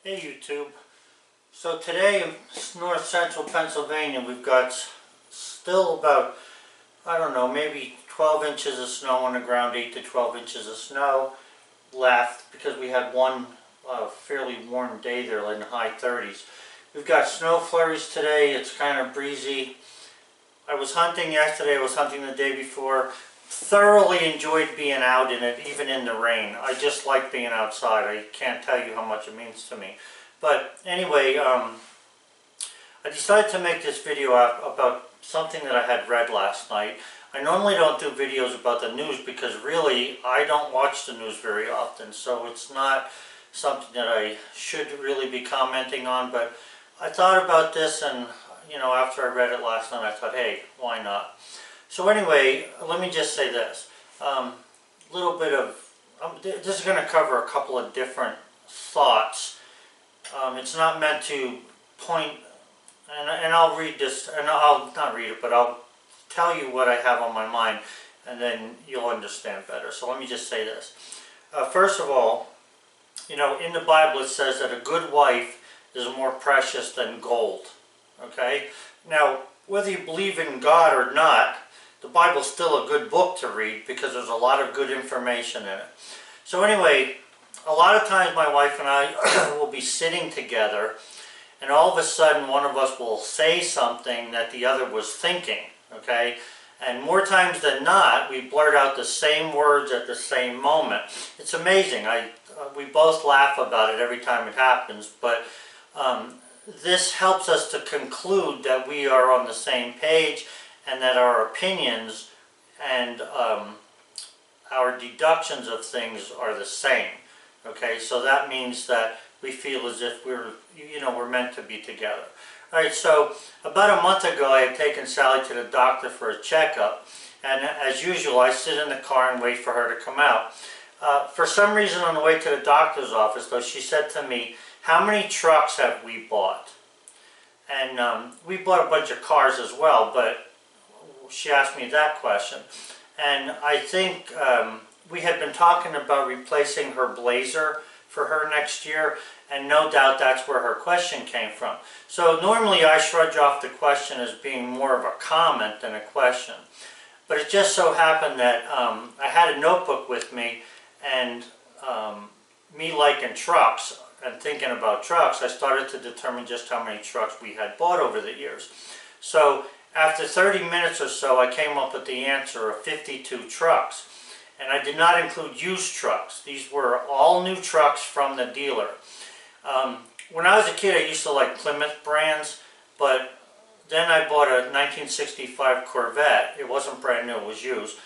Hey YouTube. So today in north central Pennsylvania we've got still about, I don't know, maybe 12 inches of snow on the ground, 8 to 12 inches of snow left because we had one fairly warm day there in the high 30s. We've got snow flurries today. It's kind of breezy. I was hunting yesterday, I was hunting the day before. Thoroughly enjoyed being out in it, even in the rain. I just like being outside. I can't tell you how much it means to me. But anyway, I decided to make this video about something that I had read last night. I normally don't do videos about the news because really I don't watch the news very often, so it's not something that I should really be commenting on. But I thought about this, and you know, after I read it last night, I thought, hey, why not? So anyway, let me just say this. Little bit of, this is going to cover a couple of different thoughts. It's not meant to point, and I'll read this, and I'll not read it, but I'll tell you what I have on my mind, and then you'll understand better. So let me just say this. First of all, you know, in the Bible it says that a good wife is more precious than gold. Okay? Now, whether you believe in God or not, the Bible's still a good book to read because there's a lot of good information in it. So anyway, a lot of times my wife and I will be sitting together, and all of a sudden one of us will say something that the other was thinking, okay? And more times than not, we blurt out the same words at the same moment. It's amazing. We both laugh about it every time it happens, but this helps us to conclude that we are on the same page and that our opinions and our deductions of things are the same. Okay, so that means that we feel as if we're meant to be together. All right, so about a month ago I had taken Sally to the doctor for a checkup, and as usual I sit in the car and wait for her to come out. For some reason on the way to the doctor's office though, she said to me, "How many trucks have we bought?" And we bought a bunch of cars as well, but she asked me that question. And I think we had been talking about replacing her Blazer for her next year, and no doubt that's where her question came from. So normally I shrug off the question as being more of a comment than a question. But it just so happened that I had a notebook with me, and me liking trucks and thinking about trucks, I started to determine just how many trucks we had bought over the years. So after 30 minutes or so, I came up with the answer of 52 trucks. And I did not include used trucks. These were all new trucks from the dealer. When I was a kid, I used to like Plymouth brands, but then I bought a 1965 Corvette. It wasn't brand new, it was used.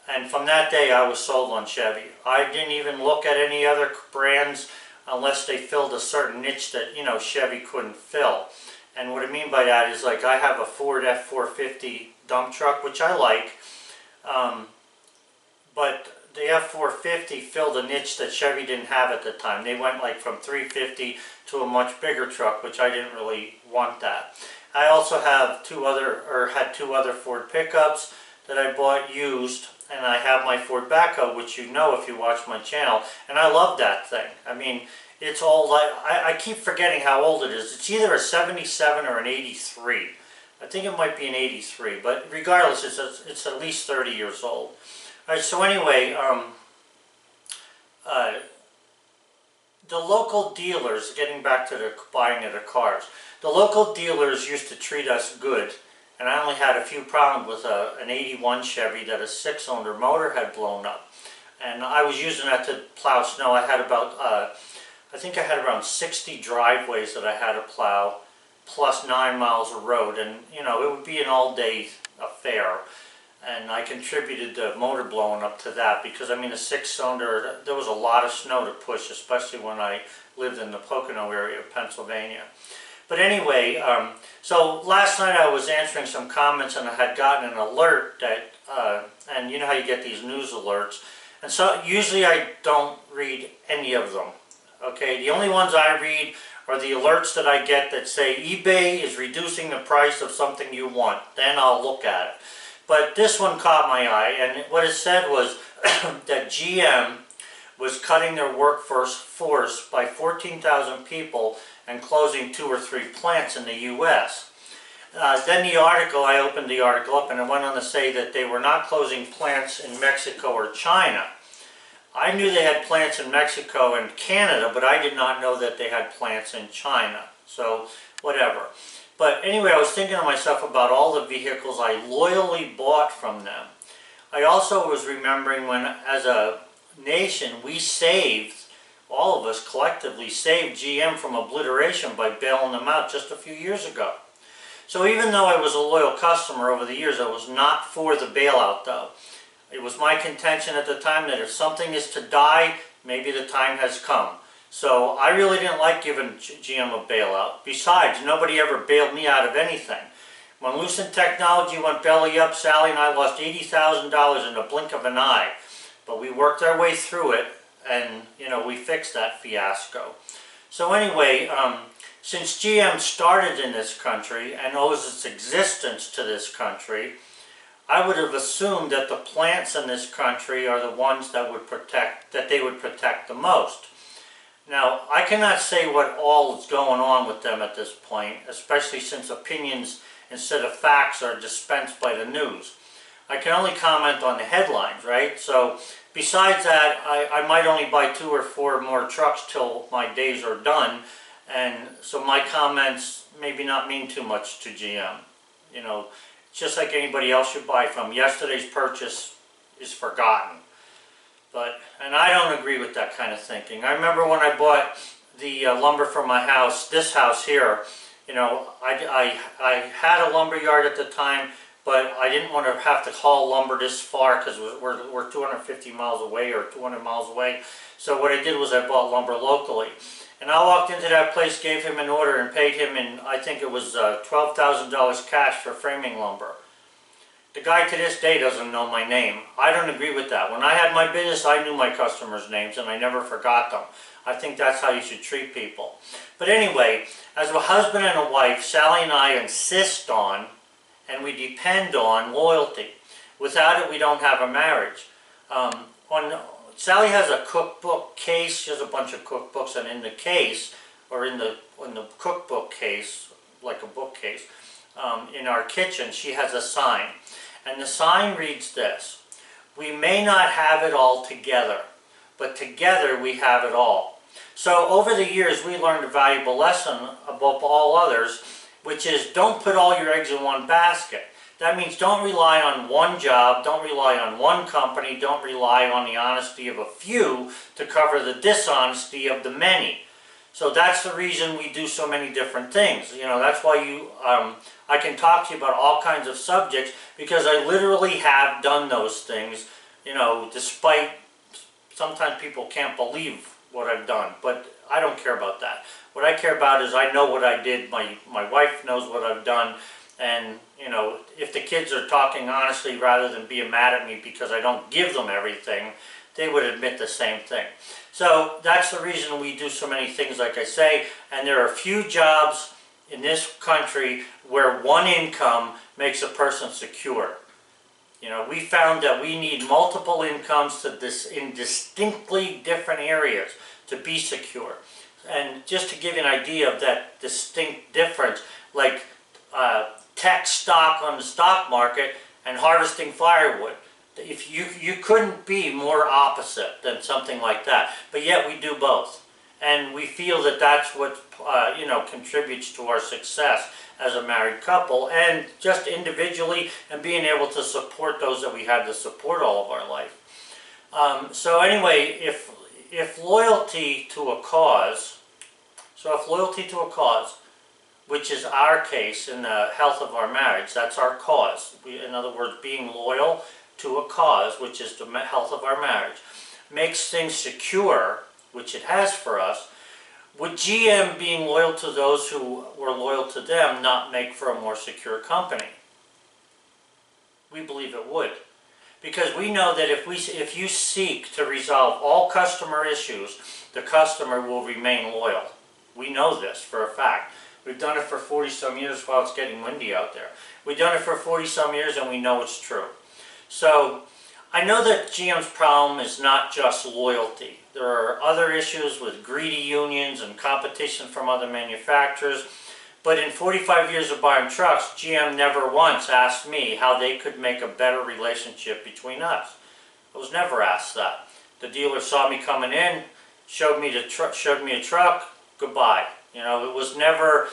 And from that day, I was sold on Chevy. I didn't even look at any other brands unless they filled a certain niche that, you know, Chevy couldn't fill. And what I mean by that is, like, I have a Ford F450 dump truck, which I like, but the F450 filled a niche that Chevy didn't have at the time. They went like from 350 to a much bigger truck, which I didn't really want that. I also have had two other Ford pickups that I bought used, and I have my Ford backhoe, which you know if you watch my channel, and I love that thing. I mean, it's all like, I keep forgetting how old it is. It's either a 77 or an 83. I think it might be an 83, but regardless, it's at least 30 years old. All right, so anyway, the local dealers, getting back to the buying of the cars, the local dealers used to treat us good, and I only had a few problems with an 81 Chevy that a 6-cylinder motor had blown up. And I was using that to plow snow. I had about, I think I had around 60 driveways that I had to plow, plus 9 miles of road, and you know, it would be an all-day affair. And I contributed the motor blowing up to that because, I mean, a 6-cylinder, there was a lot of snow to push, especially when I lived in the Pocono area of Pennsylvania. But anyway, so last night I was answering some comments, and I had gotten an alert that, and you know how you get these news alerts, and so usually I don't read any of them. Okay, the only ones I read are the alerts that I get that say eBay is reducing the price of something you want. Then I'll look at it. But this one caught my eye, and what it said was that GM was cutting their workforce by 14,000 people and closing 2 or 3 plants in the U.S. Then I opened the article up and it went on to say that they were not closing plants in Mexico or China. I knew they had plants in Mexico and Canada, but I did not know that they had plants in China. So, whatever. But anyway, I was thinking to myself about all the vehicles I loyally bought from them. I also was remembering when, as a nation, we saved, all of us collectively saved GM from obliteration by bailing them out just a few years ago. So even though I was a loyal customer over the years, I was not for the bailout though. It was my contention at the time that if something is to die, maybe the time has come. So I really didn't like giving GM a bailout. Besides, nobody ever bailed me out of anything. When Lucent Technology went belly up, Sally and I lost $80,000 in the blink of an eye. But we worked our way through it and, you know, we fixed that fiasco. So anyway, since GM started in this country and owes its existence to this country, I would have assumed that the plants in this country are the ones that they would protect the most. Now, I cannot say what all is going on with them at this point, especially since opinions instead of facts are dispensed by the news. I can only comment on the headlines, right? So, besides that, I might only buy 2 or 4 more trucks till my days are done, and so my comments maybe not mean too much to GM. You know, just like anybody else you buy from. Yesterday's purchase is forgotten. And I don't agree with that kind of thinking. I remember when I bought the lumber for my house, this house here, you know, I had a lumber yard at the time, but I didn't want to have to haul lumber this far because we're 250 miles away or 200 miles away. So what I did was I bought lumber locally. And I walked into that place, gave him an order, and paid him in, I think it was $12,000 cash for framing lumber. The guy to this day doesn't know my name. I don't agree with that. When I had my business, I knew my customers' names and I never forgot them. I think that's how you should treat people. But anyway, as a husband and a wife, Sally and I insist on, and we depend on, loyalty. Without it, we don't have a marriage. Sally has a cookbook case. She has a bunch of cookbooks, and in the case, or in the cookbook case, like a bookcase, in our kitchen, she has a sign. And the sign reads this: "We may not have it all together, but together we have it all." So over the years, we learned a valuable lesson above all others, which is don't put all your eggs in one basket. That means don't rely on one job, don't rely on one company, don't rely on the honesty of a few to cover the dishonesty of the many. So that's the reason we do so many different things. You know, that's why I can talk to you about all kinds of subjects, because I literally have done those things, you know, despite sometimes people can't believe what I've done, but I don't care about that. What I care about is I know what I did, my wife knows what I've done, and, you know, if the kids are talking honestly rather than being mad at me because I don't give them everything, they would admit the same thing. So that's the reason we do so many things, like I say, and there are few jobs in this country where one income makes a person secure. You know, we found that we need multiple incomes in distinctly different areas to be secure. And just to give you an idea of that distinct difference, like tech stock on the stock market and harvesting firewood. If you couldn't be more opposite than something like that, but yet we do both, and we feel that that's what you know, contributes to our success as a married couple, and just individually, and being able to support those that we had to support all of our life. So anyway, if loyalty to a cause, which is our case in the health of our marriage, that's our cause. In other words, being loyal to a cause, which is the health of our marriage, makes things secure, which it has for us. Would GM being loyal to those who were loyal to them not make for a more secure company? We believe it would. Because we know that if you seek to resolve all customer issues, the customer will remain loyal. We know this for a fact. We've done it for 40-some years while it's getting windy out there. We've done it for 40-some years and we know it's true. So I know that GM's problem is not just loyalty. There are other issues with greedy unions and competition from other manufacturers. But in 45 years of buying trucks, GM never once asked me how they could make a better relationship between us. I was never asked that. The dealer saw me coming in, showed me a truck, goodbye. You know, it was never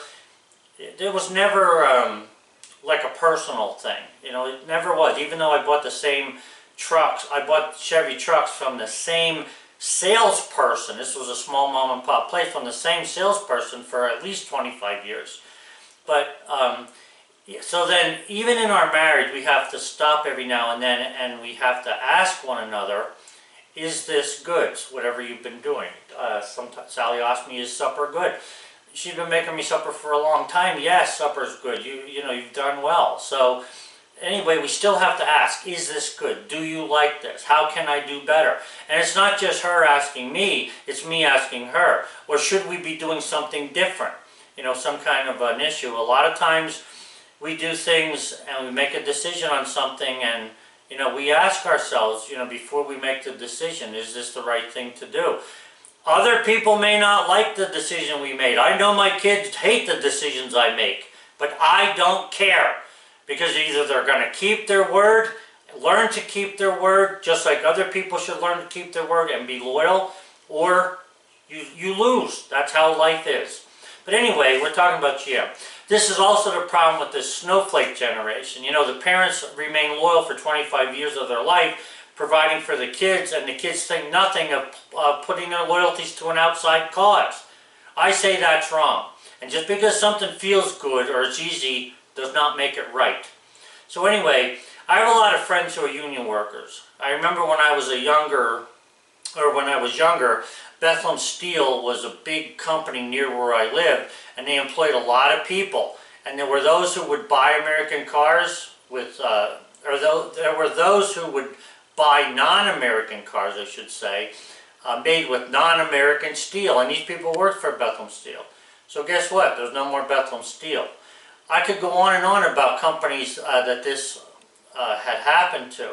like a personal thing. You know, it never was. Even though I bought the same trucks, I bought Chevy trucks from the same salesperson. This was a small mom and pop place, from the same salesperson for at least 25 years. But so then, even in our marriage, we have to stop every now and then, and we have to ask one another, is this good, whatever you've been doing? Sometimes Sally asked me, is supper good? She's been making me supper for a long time. Yes, supper's good. You know, you've done well. So anyway, we still have to ask, is this good? Do you like this? How can I do better? And it's not just her asking me, it's me asking her. Or should we be doing something different? You know, some kind of an issue. A lot of times we do things and we make a decision on something, and you know, we ask ourselves, you know, before we make the decision, is this the right thing to do? Other people may not like the decision we made. I know my kids hate the decisions I make, but I don't care, because either they're going to keep their word, learn to keep their word, just like other people should learn to keep their word and be loyal, or you lose. That's how life is. But anyway, we're talking about GM. This is also the problem with this snowflake generation. You know, the parents remain loyal for 25 years of their life, providing for the kids, and the kids think nothing of putting their loyalties to an outside cause. I say that's wrong. And just because something feels good or it's easy does not make it right. So anyway, I have a lot of friends who are union workers. I remember when I was younger, Bethlehem Steel was a big company near where I lived, and they employed a lot of people. And there were those who would buy American cars with, there were those who would buy non-American cars, I should say, made with non-American steel. And these people worked for Bethlehem Steel. So guess what? There's no more Bethlehem Steel. I could go on and on about companies that this had happened to.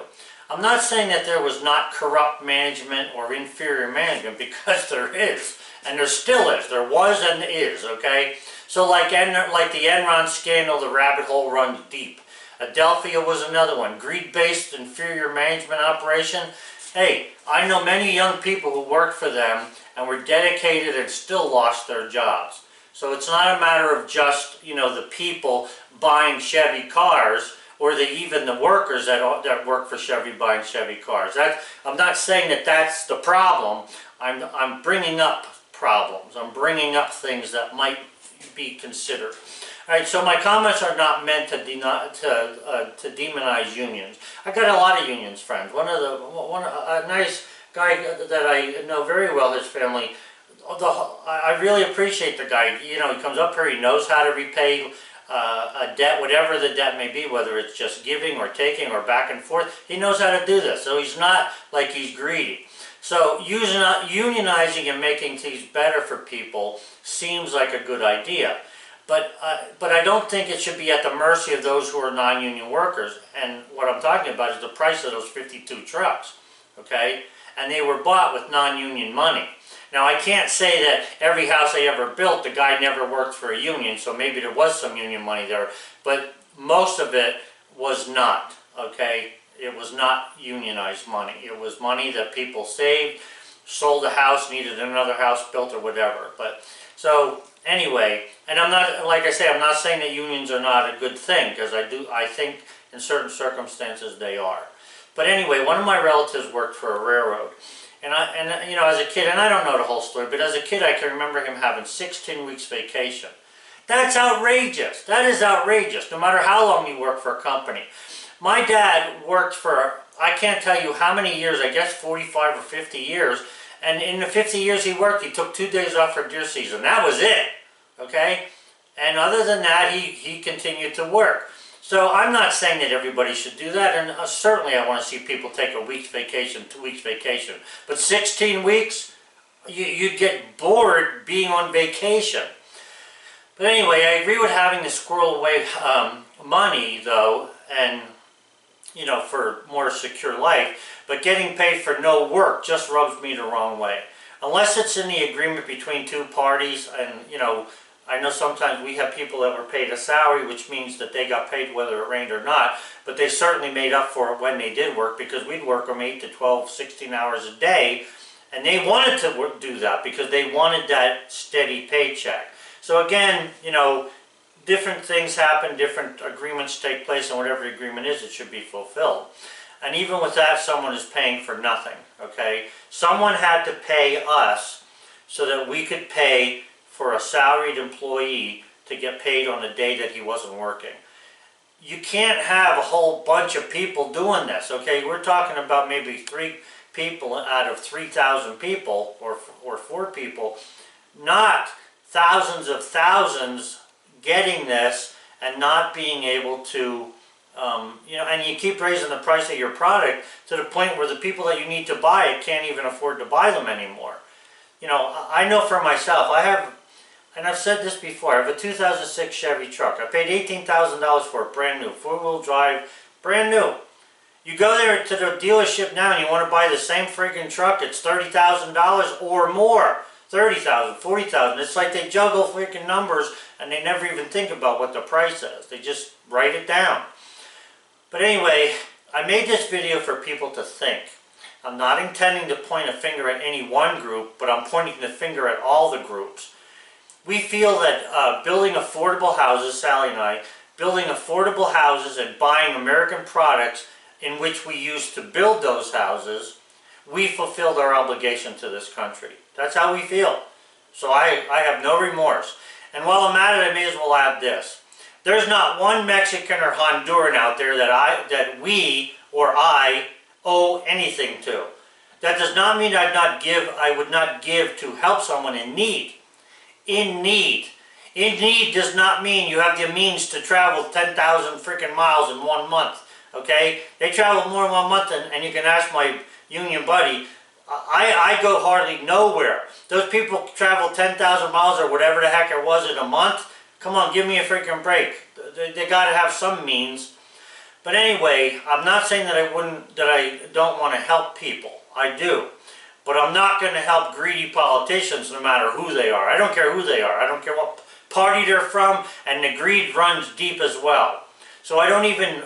I'm not saying that there was not corrupt management or inferior management, because there is, and there still is. There was and is, okay? So like the Enron scandal, the rabbit hole runs deep. Adelphia was another one. Greed-based inferior management operation. Hey, I know many young people who worked for them and were dedicated and still lost their jobs. So it's not a matter of just, you know, the people buying Chevy cars, or even the workers that work for Chevy buying Chevy cars. I'm not saying that that's the problem. I'm bringing up problems. I'm bringing up things that might be considered. All right, so my comments are not meant to demonize unions. I got a lot of unions friends. A nice guy that I know very well, his family. I really appreciate the guy. You know, he comes up here, he knows how to repay a debt, whatever the debt may be, whether it's just giving or taking or back and forth. He knows how to do this, so he's not like he's greedy. So unionizing and making things better for people seems like a good idea. But I don't think it should be at the mercy of those who are non-union workers. And what I'm talking about is the price of those 52 trucks, okay? And they were bought with non-union money. Now, I can't say that every house I ever built, the guy never worked for a union, so maybe there was some union money there, but most of it was not, okay? It was not unionized money. It was money that people saved, sold a house, needed another house built or whatever. But so anyway, and I'm not, like I say, I'm not saying that unions are not a good thing, because I think in certain circumstances they are. But anyway, one of my relatives worked for a railroad. And you know, as a kid, and I don't know the whole story, but as a kid I can remember him having 16 weeks vacation. That's outrageous. That is outrageous, no matter how long you work for a company. My dad worked for, I can't tell you how many years, I guess 45 or 50 years, and in the 50 years he worked, he took 2 days off for deer season. That was it, okay? And other than that, he continued to work. So I'm not saying that everybody should do that, and certainly I want to see people take a week's vacation, 2 weeks vacation. But 16 weeks, you'd get bored being on vacation. But anyway, I agree with having to squirrel away money, though, and you know, for more secure life, but getting paid for no work just rubs me the wrong way. Unless it's in the agreement between two parties, and, you know, I know sometimes we have people that were paid a salary, which means that they got paid whether it rained or not, but they certainly made up for it when they did work, because we'd work them 8 to 12, 16 hours a day, and they wanted to do that because they wanted that steady paycheck. So again, you know, different things happen, different agreements take place, and whatever the agreement is, it should be fulfilled. And even with that, someone is paying for nothing, okay? Someone had to pay us so that we could pay for a salaried employee to get paid on the day that he wasn't working. You can't have a whole bunch of people doing this, okay? We're talking about maybe 3 people out of 3,000 people, or 4 people, not thousands of thousands getting this and not being able to, you know, and you keep raising the price of your product to the point where the people that you need to buy it can't even afford to buy them anymore. You know, I know for myself, I have, and I've said this before, I have a 2006 Chevy truck. I paid $18,000 for it, brand new, 4-wheel drive, brand new. You go there to the dealership now and you want to buy the same friggin' truck, it's $30,000 or more. 30,000, 40,000. It's like they juggle freaking numbers and they never even think about what the price is. They just write it down. But anyway, I made this video for people to think. I'm not intending to point a finger at any one group, but I'm pointing the finger at all the groups. We feel that building affordable houses, Sally and I, building affordable houses and buying American products in which we used to build those houses, we fulfilled our obligation to this country. That's how we feel. So I have no remorse. And while I'm at it, I may as well add this. There's not one Mexican or Honduran out there that we or I owe anything to. That does not mean I would not give to help someone in need. In need. In need does not mean you have the means to travel 10,000 freaking miles in 1 month. Okay? They travel more in 1 month, and you can ask my union buddy. I go hardly nowhere. Those people travel 10,000 miles or whatever the heck it was in a month. Come on, give me a freaking break. They got to have some means. But anyway, I'm not saying that I don't want to help people. I do. But I'm not going to help greedy politicians no matter who they are. I don't care who they are. I don't care what party they're from, and the greed runs deep as well. So I don't even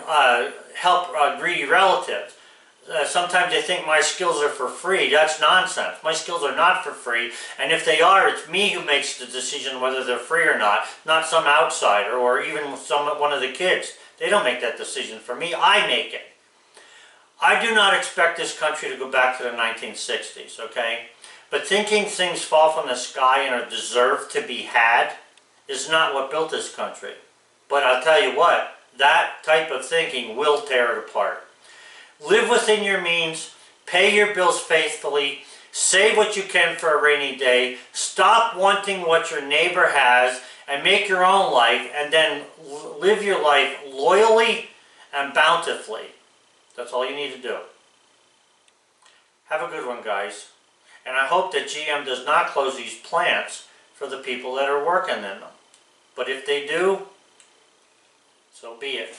help greedy relatives. Sometimes they think my skills are for free. That's nonsense. My skills are not for free, and if they are, it's me who makes the decision whether they're free or not some outsider or even one of the kids. They don't make that decision for me. I make it. I do not expect this country to go back to the 1960s, okay? But thinking things fall from the sky and are deserved to be had is not what built this country. But I'll tell you what, that type of thinking will tear it apart. Live within your means, pay your bills faithfully, save what you can for a rainy day, stop wanting what your neighbor has, and make your own life, and then live your life loyally and bountifully. That's all you need to do. Have a good one, guys. And I hope that GM does not close these plants for the people that are working in them. But if they do, so be it.